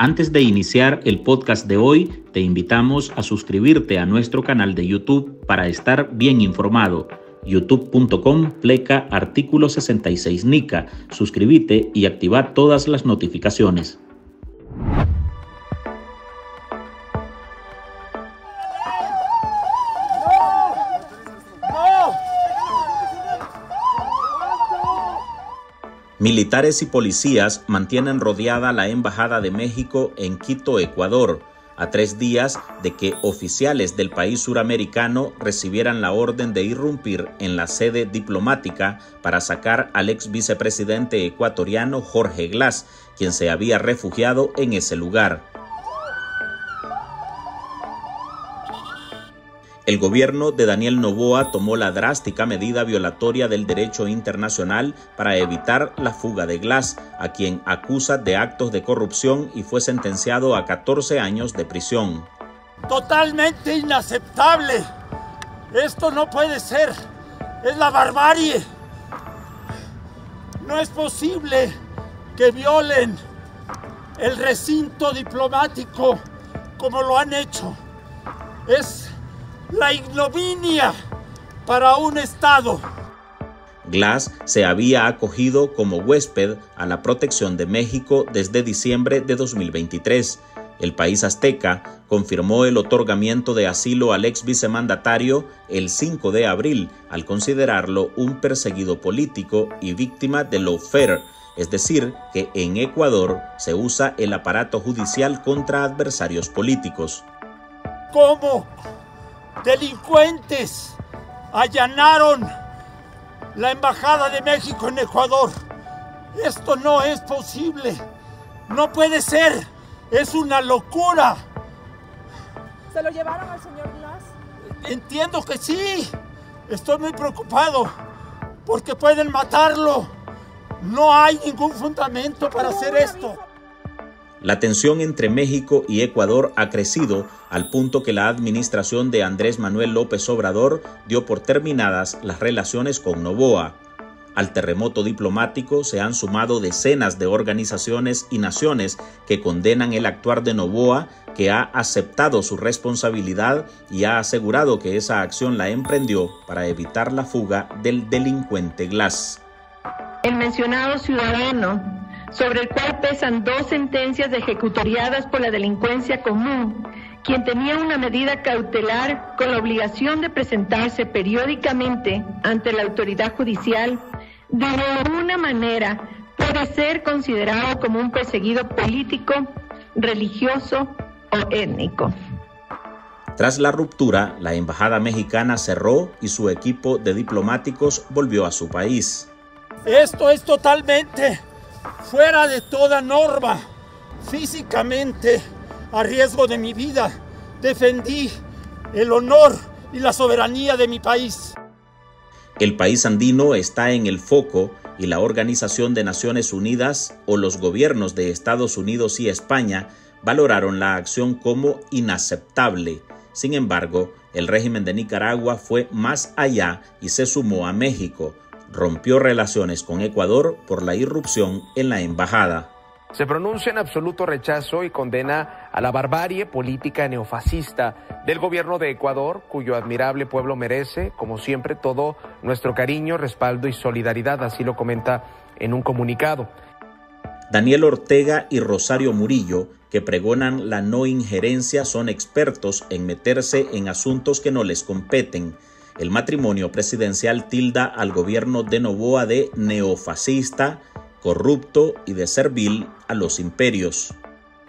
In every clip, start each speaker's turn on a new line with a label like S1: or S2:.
S1: Antes de iniciar el podcast de hoy, te invitamos a suscribirte a nuestro canal de YouTube para estar bien informado. youtube.com/artículo 66 NICA. Suscríbete y activa todas las notificaciones. Militares y policías mantienen rodeada la Embajada de México en Quito, Ecuador, a 3 días de que oficiales del país suramericano recibieran la orden de irrumpir en la sede diplomática para sacar al ex vicepresidente ecuatoriano Jorge Glass, quien se había refugiado en ese lugar. El gobierno de Daniel Noboa tomó la drástica medida violatoria del derecho internacional para evitar la fuga de Glass, a quien acusa de actos de corrupción y fue sentenciado a 14 años de prisión.
S2: Totalmente inaceptable. Esto no puede ser. Es la barbarie. No es posible que violen el recinto diplomático como lo han hecho. Es la ignominia para un Estado.
S1: Glass se había acogido como huésped a la protección de México desde diciembre de 2023. El país azteca confirmó el otorgamiento de asilo al ex vicemandatario el 5 de abril al considerarlo un perseguido político y víctima de lawfare, es decir, que en Ecuador se usa el aparato judicial contra adversarios políticos.
S2: ¿Cómo delincuentes allanaron la Embajada de México en Ecuador? Esto no es posible. No puede ser. Es una locura.
S3: ¿Se lo llevaron al señor Glass?
S2: Entiendo que sí. Estoy muy preocupado porque pueden matarlo. No hay ningún fundamento para hacer esto.
S1: La tensión entre México y Ecuador ha crecido al punto que la administración de Andrés Manuel López Obrador dio por terminadas las relaciones con Noboa. Al terremoto diplomático se han sumado decenas de organizaciones y naciones que condenan el actuar de Noboa, que ha aceptado su responsabilidad y ha asegurado que esa acción la emprendió para evitar la fuga del delincuente Glass.
S4: El mencionado ciudadano, sobre el cual pesan 2 sentencias ejecutoriadas por la delincuencia común, quien tenía una medida cautelar con la obligación de presentarse periódicamente ante la autoridad judicial, de ninguna manera puede ser considerado como un perseguido político, religioso o étnico.
S1: Tras la ruptura, la embajada mexicana cerró y su equipo de diplomáticos volvió a su país.
S2: Esto es totalmente fuera de toda norma. Físicamente, a riesgo de mi vida, defendí el honor y la soberanía de mi país.
S1: El país andino está en el foco y la Organización de Naciones Unidas o los gobiernos de Estados Unidos y España valoraron la acción como inaceptable. Sin embargo, el régimen de Nicaragua fue más allá y se sumó a México. Rompió relaciones con Ecuador por la irrupción en la embajada.
S5: Se pronuncia en absoluto rechazo y condena a la barbarie política neofascista del gobierno de Ecuador, cuyo admirable pueblo merece, como siempre, todo nuestro cariño, respaldo y solidaridad, así lo comenta en un comunicado.
S1: Daniel Ortega y Rosario Murillo, que pregonan la no injerencia, son expertos en meterse en asuntos que no les competen. El matrimonio presidencial tilda al gobierno de Noboa de neofascista, corrupto y de servil a los imperios.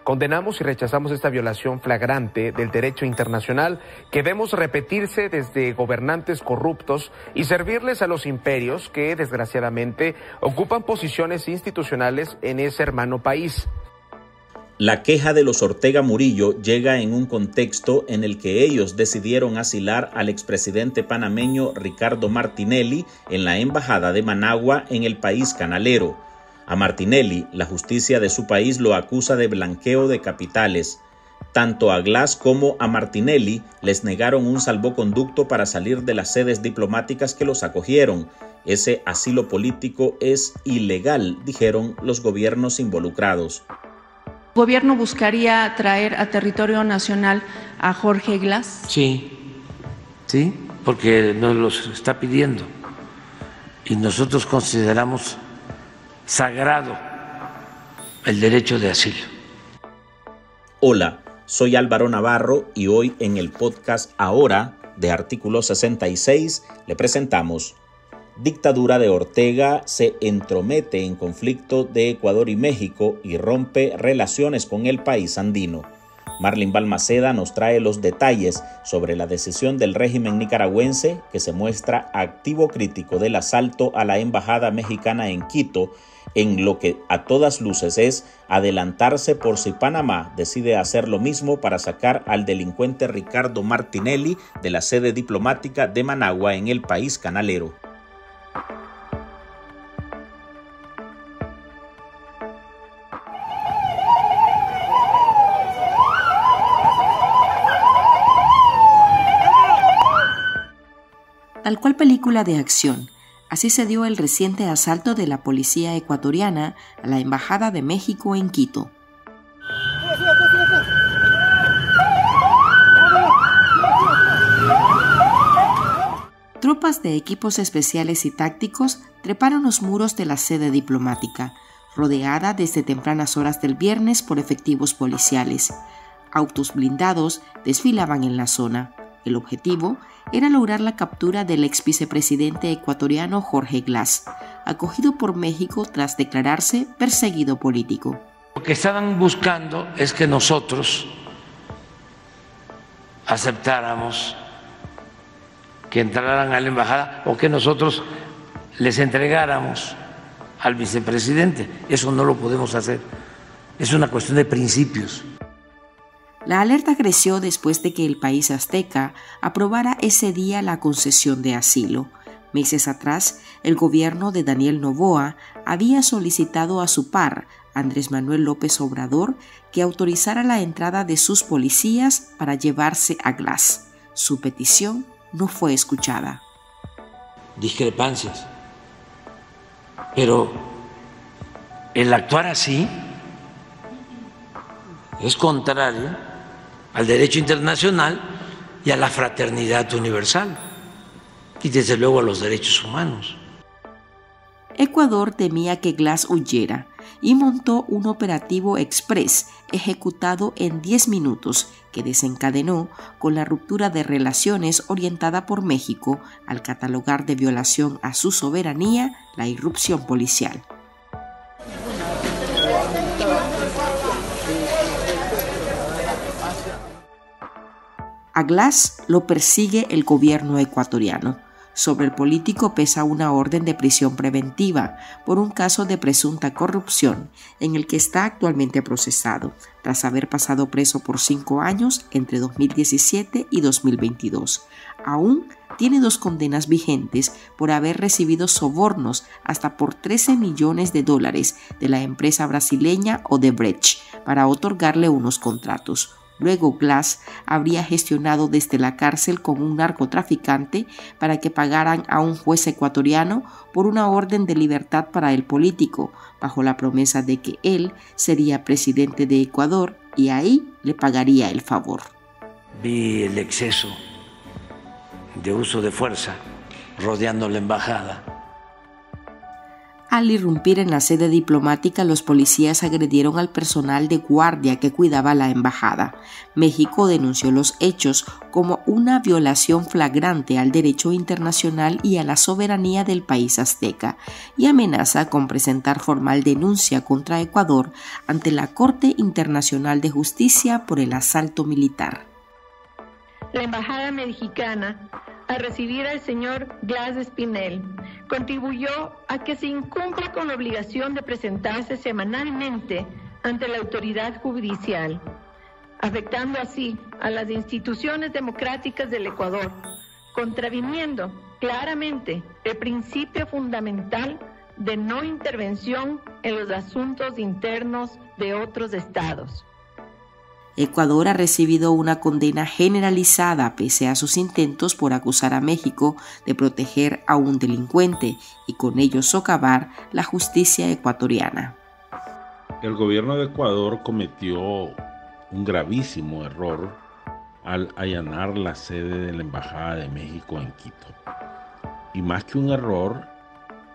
S5: Condenamos y rechazamos esta violación flagrante del derecho internacional que vemos repetirse desde gobernantes corruptos y servirles a los imperios que, desgraciadamente, ocupan posiciones institucionales en ese hermano país.
S1: La queja de los Ortega Murillo llega en un contexto en el que ellos decidieron asilar al expresidente panameño Ricardo Martinelli en la embajada de Managua en el país canalero. A Martinelli, la justicia de su país lo acusa de blanqueo de capitales. Tanto a Glass como a Martinelli les negaron un salvoconducto para salir de las sedes diplomáticas que los acogieron. Ese asilo político es ilegal, dijeron los gobiernos involucrados.
S6: ¿El gobierno buscaría traer a territorio nacional a Jorge Glas?
S7: Sí, porque nos los está pidiendo y nosotros consideramos sagrado el derecho de asilo.
S1: Hola, soy Álvaro Navarro y hoy en el podcast Ahora de Artículo 66 le presentamos: Dictadura de Ortega se entromete en conflicto de Ecuador y México y rompe relaciones con el país andino. Marlene Balmaceda nos trae los detalles sobre la decisión del régimen nicaragüense, que se muestra activo crítico del asalto a la embajada mexicana en Quito, en lo que a todas luces es adelantarse por si Panamá decide hacer lo mismo para sacar al delincuente Ricardo Martinelli de la sede diplomática de Managua en el país canalero.
S8: Tal cual película de acción, así se dio el reciente asalto de la policía ecuatoriana a la Embajada de México en Quito. Tropas de equipos especiales y tácticos treparon los muros de la sede diplomática, rodeada desde tempranas horas del viernes por efectivos policiales. Autos blindados desfilaban en la zona. El objetivo era lograr la captura del ex vicepresidente ecuatoriano Jorge Glas, acogido por México tras declararse perseguido político.
S7: Lo que estaban buscando es que nosotros aceptáramos que entraran a la embajada o que nosotros les entregáramos al vicepresidente. Eso no lo podemos hacer. Es una cuestión de principios.
S8: La alerta creció después de que el país azteca aprobara ese día la concesión de asilo. Meses atrás, el gobierno de Daniel Noboa había solicitado a su par, Andrés Manuel López Obrador, que autorizara la entrada de sus policías para llevarse a Glas. Su petición no fue escuchada.
S7: Discrepancias. Pero el actuar así es contrario al derecho internacional y a la fraternidad universal, y desde luego a los derechos humanos.
S8: Ecuador temía que Glas huyera y montó un operativo express ejecutado en 10 minutos que desencadenó con la ruptura de relaciones orientada por México al catalogar de violación a su soberanía la irrupción policial. A Glas lo persigue el gobierno ecuatoriano. Sobre el político pesa una orden de prisión preventiva por un caso de presunta corrupción en el que está actualmente procesado, tras haber pasado preso por 5 años entre 2017 y 2022. Aún tiene 2 condenas vigentes por haber recibido sobornos hasta por $13 millones de la empresa brasileña Odebrecht para otorgarle unos contratos. Luego Glas habría gestionado desde la cárcel con un narcotraficante para que pagaran a un juez ecuatoriano por una orden de libertad para el político, bajo la promesa de que él sería presidente de Ecuador y ahí le pagaría el favor.
S7: Vi el exceso de uso de fuerza rodeando la embajada.
S8: Al irrumpir en la sede diplomática, los policías agredieron al personal de guardia que cuidaba la embajada. México denunció los hechos como una violación flagrante al derecho internacional y a la soberanía del país azteca y amenaza con presentar formal denuncia contra Ecuador ante la Corte Internacional de Justicia por el asalto militar.
S4: La embajada mexicana, al recibir al señor Glas Espinel, contribuyó a que se incumpla con la obligación de presentarse semanalmente ante la autoridad judicial, afectando así a las instituciones democráticas del Ecuador, contraviniendo claramente el principio fundamental de no intervención en los asuntos internos de otros estados.
S8: Ecuador ha recibido una condena generalizada pese a sus intentos por acusar a México de proteger a un delincuente y con ello socavar la justicia ecuatoriana.
S9: El gobierno de Ecuador cometió un gravísimo error al allanar la sede de la Embajada de México en Quito. Y más que un error,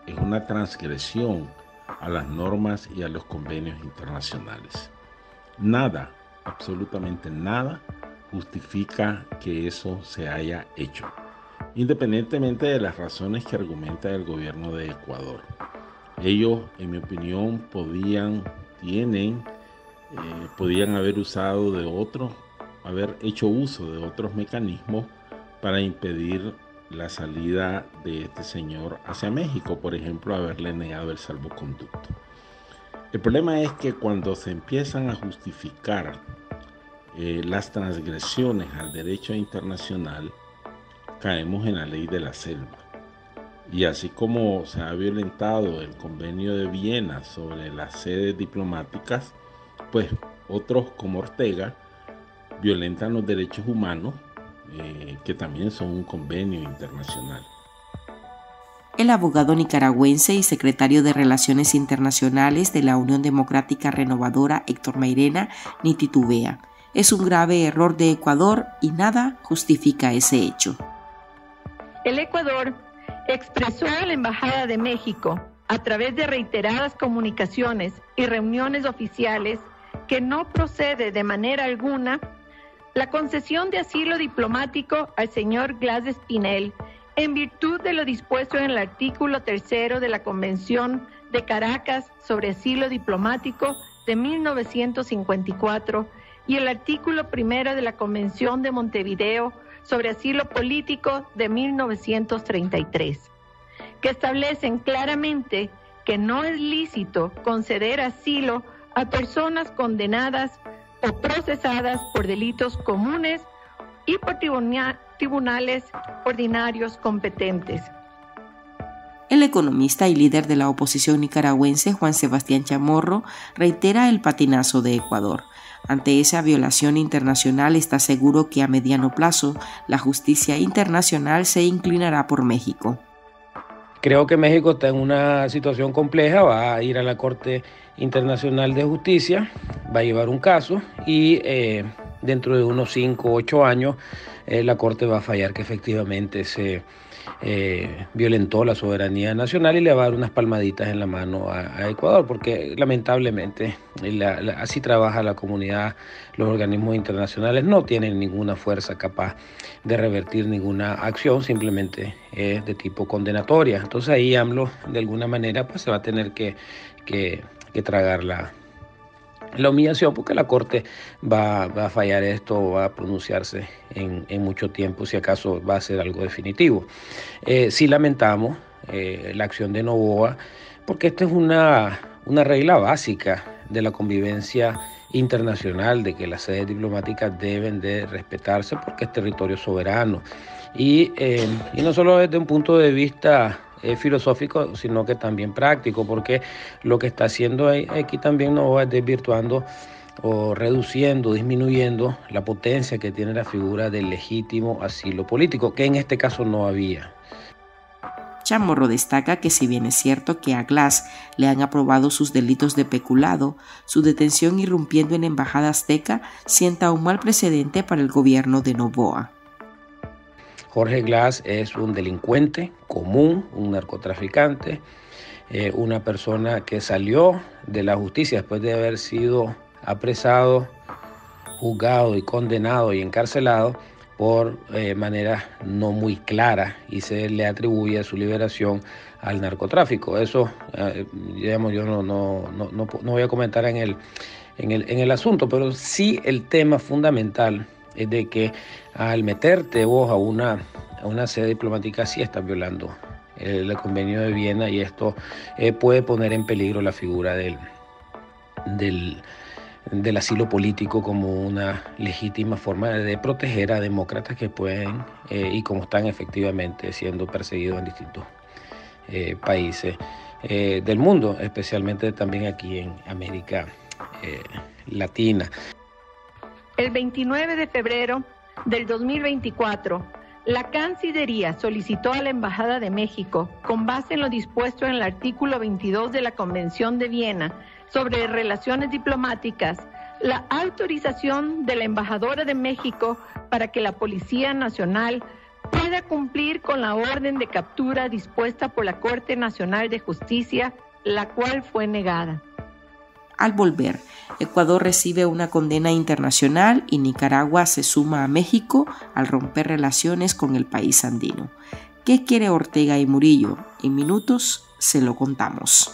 S9: es una transgresión a las normas y a los convenios internacionales. Nada, absolutamente nada, justifica que eso se haya hecho, independientemente de las razones que argumenta el gobierno de Ecuador. Ellos, en mi opinión, podían haber hecho uso de otros mecanismos para impedir la salida de este señor hacia México, por ejemplo, haberle negado el salvoconducto. El problema es que cuando se empiezan a justificar las transgresiones al derecho internacional, caemos en la ley de la selva. Y así como se ha violentado el convenio de Viena sobre las sedes diplomáticas, pues otros como Ortega violentan los derechos humanos, que también son un convenio internacional.
S8: El abogado nicaragüense y secretario de Relaciones Internacionales de la Unión Democrática Renovadora, Héctor Mairena, ni titubea. Es un grave error de Ecuador y nada justifica ese hecho.
S4: El Ecuador expresó a la Embajada de México, a través de reiteradas comunicaciones y reuniones oficiales, que no procede de manera alguna la concesión de asilo diplomático al señor Glass Espinel en virtud de lo dispuesto en el artículo 3 de la Convención de Caracas sobre asilo diplomático de 1954 y el artículo 1 de la Convención de Montevideo sobre asilo político de 1933, que establecen claramente que no es lícito conceder asilo a personas condenadas o procesadas por delitos comunes y por tribunales ordinarios competentes.
S8: El economista y líder de la oposición nicaragüense, Juan Sebastián Chamorro, reitera el patinazo de Ecuador. Ante esa violación internacional está seguro que a mediano plazo la justicia internacional se inclinará por México.
S10: Creo que México está en una situación compleja, va a ir a la Corte Internacional de Justicia, va a llevar un caso y dentro de unos 5 o 8 años la Corte va a fallar que efectivamente se violentó la soberanía nacional y le va a dar unas palmaditas en la mano a Ecuador, porque lamentablemente así trabaja la comunidad, los organismos internacionales no tienen ninguna fuerza capaz de revertir ninguna acción, simplemente es de tipo condenatoria. Entonces ahí AMLO de alguna manera pues se va a tener que tragar la humillación, porque la Corte va a fallar esto, va a pronunciarse en mucho tiempo, si acaso va a ser algo definitivo. Sí lamentamos la acción de Noboa, porque esta es una regla básica de la convivencia internacional, de que las sedes diplomáticas deben de respetarse porque es territorio soberano. Y no solo desde un punto de vista filosófico, sino que también práctico, porque lo que está haciendo aquí también Noboa es desvirtuando o reduciendo, disminuyendo la potencia que tiene la figura del legítimo asilo político, que en este caso no había.
S8: Chamorro destaca que si bien es cierto que a Glass le han aprobado sus delitos de peculado, su detención irrumpiendo en Embajada Azteca sienta un mal precedente para el gobierno de Noboa.
S10: Jorge Glass es un delincuente común, un narcotraficante, una persona que salió de la justicia después de haber sido apresado, juzgado y condenado y encarcelado por manera no muy clara, y se le atribuye su liberación al narcotráfico. Eso, digamos, yo no voy a comentar en el asunto, pero sí el tema fundamental es de que al meterte vos a una sede diplomática sí estás violando el convenio de Viena, y esto puede poner en peligro la figura del asilo político como una legítima forma de proteger a demócratas que pueden y como están efectivamente siendo perseguidos en distintos países del mundo, especialmente también aquí en América Latina.
S4: El 29 de febrero del 2024, la Cancillería solicitó a la Embajada de México, con base en lo dispuesto en el artículo 22 de la Convención de Viena sobre relaciones diplomáticas la autorización de la embajadora de México para que la Policía Nacional pueda cumplir con la orden de captura dispuesta por la Corte Nacional de Justicia, la cual fue negada.
S8: Al volver, Ecuador recibe una condena internacional y Nicaragua se suma a México al romper relaciones con el país andino. ¿Qué quiere Ortega y Murillo? En minutos se lo contamos.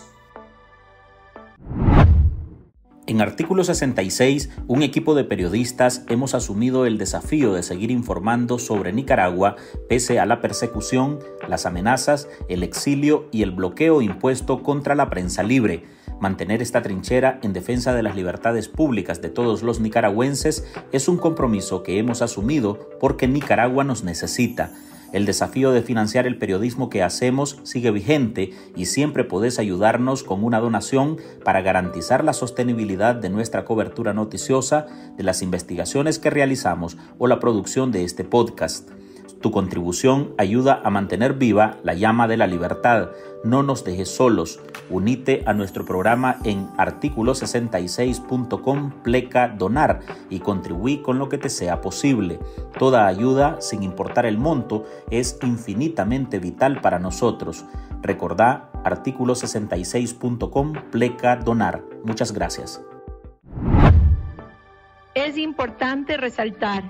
S1: En Artículo 66, un equipo de periodistas hemos asumido el desafío de seguir informando sobre Nicaragua pese a la persecución, las amenazas, el exilio y el bloqueo impuesto contra la prensa libre. Mantener esta trinchera en defensa de las libertades públicas de todos los nicaragüenses es un compromiso que hemos asumido porque Nicaragua nos necesita. El desafío de financiar el periodismo que hacemos sigue vigente y siempre podés ayudarnos con una donación para garantizar la sostenibilidad de nuestra cobertura noticiosa, de las investigaciones que realizamos o la producción de este podcast. Tu contribución ayuda a mantener viva la llama de la libertad. No nos dejes solos. Unite a nuestro programa en articulo66.com/donar y contribuí con lo que te sea posible. Toda ayuda, sin importar el monto, es infinitamente vital para nosotros. Recordá articulo66.com/donar. Muchas gracias.
S4: Es importante resaltar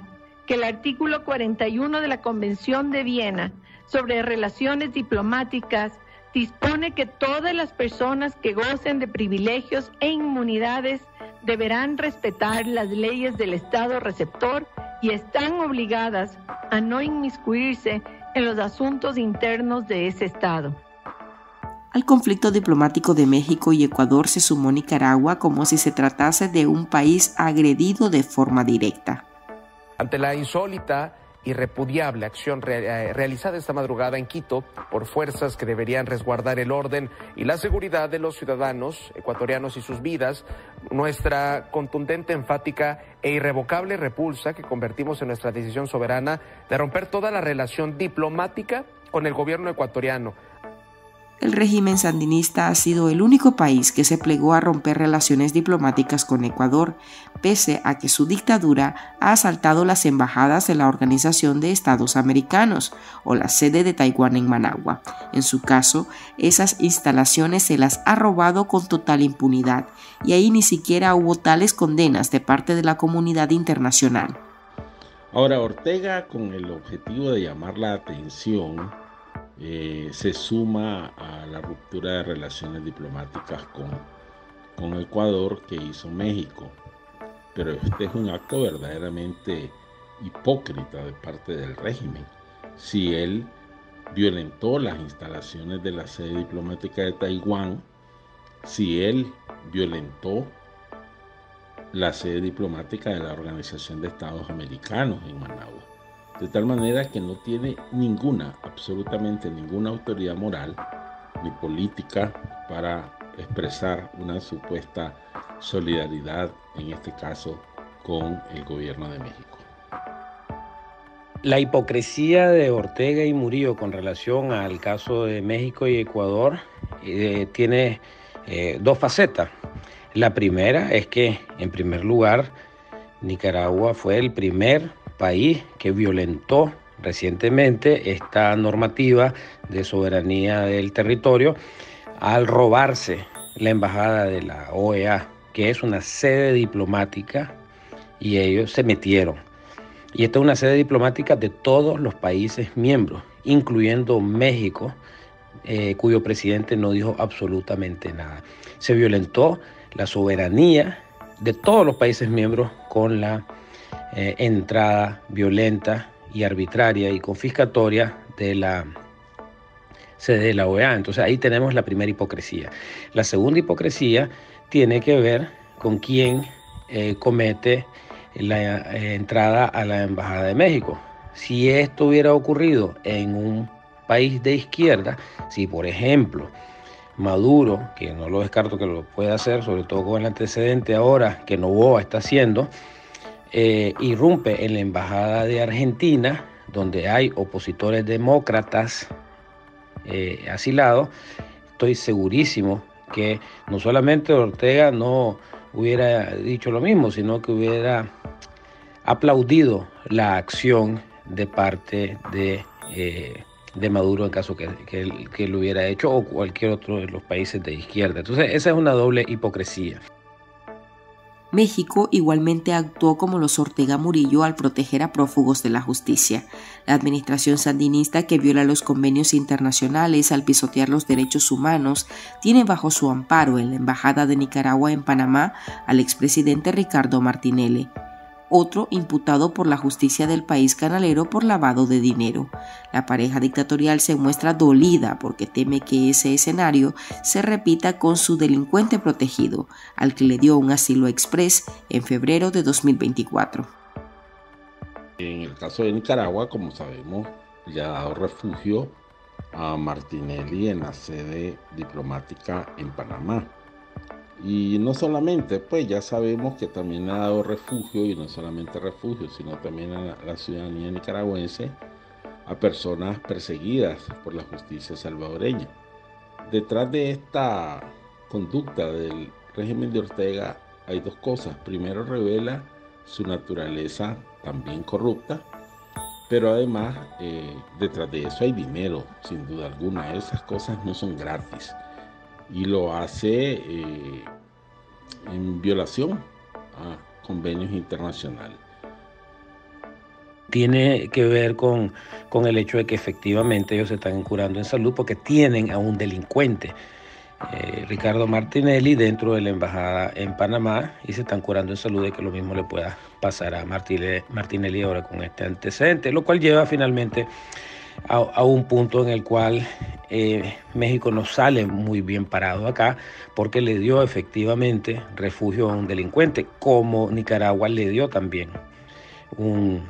S4: que el artículo 41 de la Convención de Viena sobre relaciones diplomáticas dispone que todas las personas que gocen de privilegios e inmunidades deberán respetar las leyes del Estado receptor y están obligadas a no inmiscuirse en los asuntos internos de ese Estado.
S8: Al conflicto diplomático de México y Ecuador se sumó Nicaragua como si se tratase de un país agredido de forma directa.
S5: Ante la insólita y repudiable acción realizada esta madrugada en Quito por fuerzas que deberían resguardar el orden y la seguridad de los ciudadanos ecuatorianos y sus vidas, nuestra contundente, enfática e irrevocable repulsa que convertimos en nuestra decisión soberana de romper toda la relación diplomática con el gobierno ecuatoriano.
S8: El régimen sandinista ha sido el único país que se plegó a romper relaciones diplomáticas con Ecuador, pese a que su dictadura ha asaltado las embajadas de la Organización de Estados Americanos o la sede de Taiwán en Managua. En su caso, esas instalaciones se las ha robado con total impunidad y ahí ni siquiera hubo tales condenas de parte de la comunidad internacional.
S9: Ahora, Ortega, con el objetivo de llamar la atención, se suma a la ruptura de relaciones diplomáticas con Ecuador que hizo México. Pero este es un acto verdaderamente hipócrita de parte del régimen. Si él violentó las instalaciones de la sede diplomática de Taiwán, si él violentó la sede diplomática de la Organización de Estados Americanos en Managua, de tal manera que no tiene absolutamente ninguna autoridad moral ni política para expresar una supuesta solidaridad, en este caso, con el gobierno de México.
S10: La hipocresía de Ortega y Murillo con relación al caso de México y Ecuador tiene dos facetas. La primera es que, en primer lugar, Nicaragua fue el primer país que violentó recientemente esta normativa de soberanía del territorio al robarse la embajada de la OEA, que es una sede diplomática, y ellos se metieron. Y esta es una sede diplomática de todos los países miembros, incluyendo México, cuyo presidente no dijo absolutamente nada. Se violentó la soberanía de todos los países miembros con la entrada violenta y arbitraria y confiscatoria de la sede de la OEA. Entonces ahí tenemos la primera hipocresía. La segunda hipocresía tiene que ver con quién comete la entrada a la Embajada de México. Si esto hubiera ocurrido en un país de izquierda, si por ejemplo Maduro, que no lo descarto que lo pueda hacer, sobre todo con el antecedente ahora que Noboa está haciendo, irrumpe en la Embajada de Argentina, donde hay opositores demócratas asilados, estoy segurísimo que no solamente Ortega no hubiera dicho lo mismo, sino que hubiera aplaudido la acción de parte de Maduro en caso que lo hubiera hecho, o cualquier otro de los países de izquierda. Entonces esa es una doble hipocresía.
S8: México igualmente actuó como los Ortega Murillo al proteger a prófugos de la justicia. La administración sandinista, que viola los convenios internacionales al pisotear los derechos humanos, tiene bajo su amparo en la Embajada de Nicaragua en Panamá al expresidente Ricardo Martinelli, otro imputado por la justicia del país canalero por lavado de dinero. La pareja dictatorial se muestra dolida porque teme que ese escenario se repita con su delincuente protegido, al que le dio un asilo exprés en febrero de 2024.
S9: En el caso de Nicaragua, como sabemos, ya ha dado refugio a Martinelli en la sede diplomática en Panamá. Y no solamente, pues ya sabemos que también ha dado refugio, y no solamente refugio, sino también a la ciudadanía nicaragüense, a personas perseguidas por la justicia salvadoreña. Detrás de esta conducta del régimen de Ortega hay dos cosas. Primero, revela su naturaleza también corrupta, pero además detrás de eso hay dinero, sin duda alguna. Esas cosas no son gratis. Y lo hace en violación a convenios internacionales.
S10: Tiene que ver con el hecho de que efectivamente ellos se están curando en salud porque tienen a un delincuente, Ricardo Martinelli, dentro de la embajada en Panamá, y se están curando en salud de que lo mismo le pueda pasar a Martinelli ahora con este antecedente, lo cual lleva finalmente a un punto en el cual México no sale muy bien parado acá, porque le dio efectivamente refugio a un delincuente, como Nicaragua le dio también un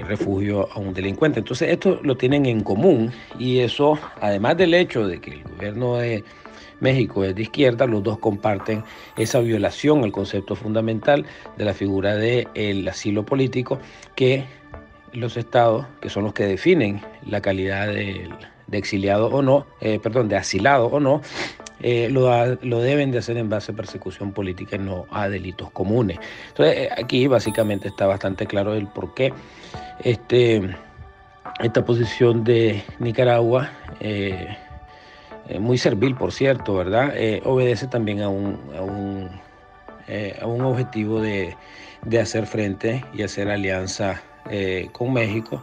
S10: refugio a un delincuente. Entonces esto lo tienen en común, y eso, además del hecho de que el gobierno de México es de izquierda, los dos comparten esa violación al concepto fundamental de la figura del asilo político, que los estados, que son los que definen la calidad de exiliado o no, de asilado o no, lo deben de hacer en base a persecución política y no a delitos comunes. Entonces aquí básicamente está bastante claro el por qué esta posición de Nicaragua, muy servil por cierto, ¿verdad? Obedece también a un objetivo de hacer frente y hacer alianza con México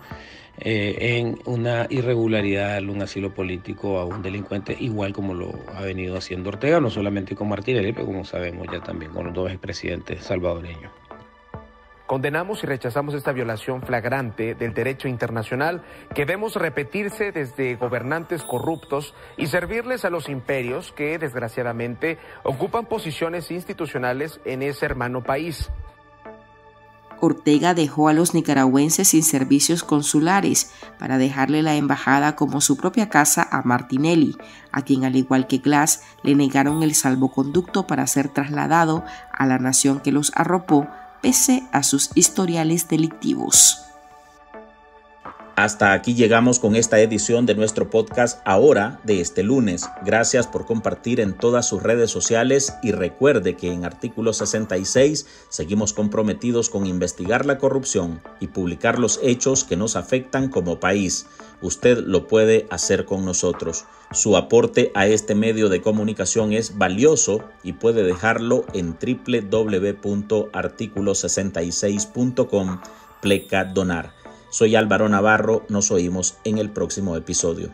S10: en una irregularidad, un asilo político a un delincuente, igual como lo ha venido haciendo Ortega, no solamente con Martinelli, pero como sabemos ya también con los dos expresidentes salvadoreños.
S5: Condenamos y rechazamos esta violación flagrante del derecho internacional que vemos repetirse desde gobernantes corruptos y servirles a los imperios que, desgraciadamente, ocupan posiciones institucionales en ese hermano país.
S8: Ortega dejó a los nicaragüenses sin servicios consulares para dejarle la embajada como su propia casa a Martinelli, a quien, al igual que Glass, le negaron el salvoconducto para ser trasladado a la nación que los arropó pese a sus historiales delictivos.
S1: Hasta aquí llegamos con esta edición de nuestro podcast Ahora de este lunes. Gracias por compartir en todas sus redes sociales y recuerde que en Artículo 66 seguimos comprometidos con investigar la corrupción y publicar los hechos que nos afectan como país. Usted lo puede hacer con nosotros. Su aporte a este medio de comunicación es valioso y puede dejarlo en www.articulo66.com/donar. Soy Álvaro Navarro, nos oímos en el próximo episodio.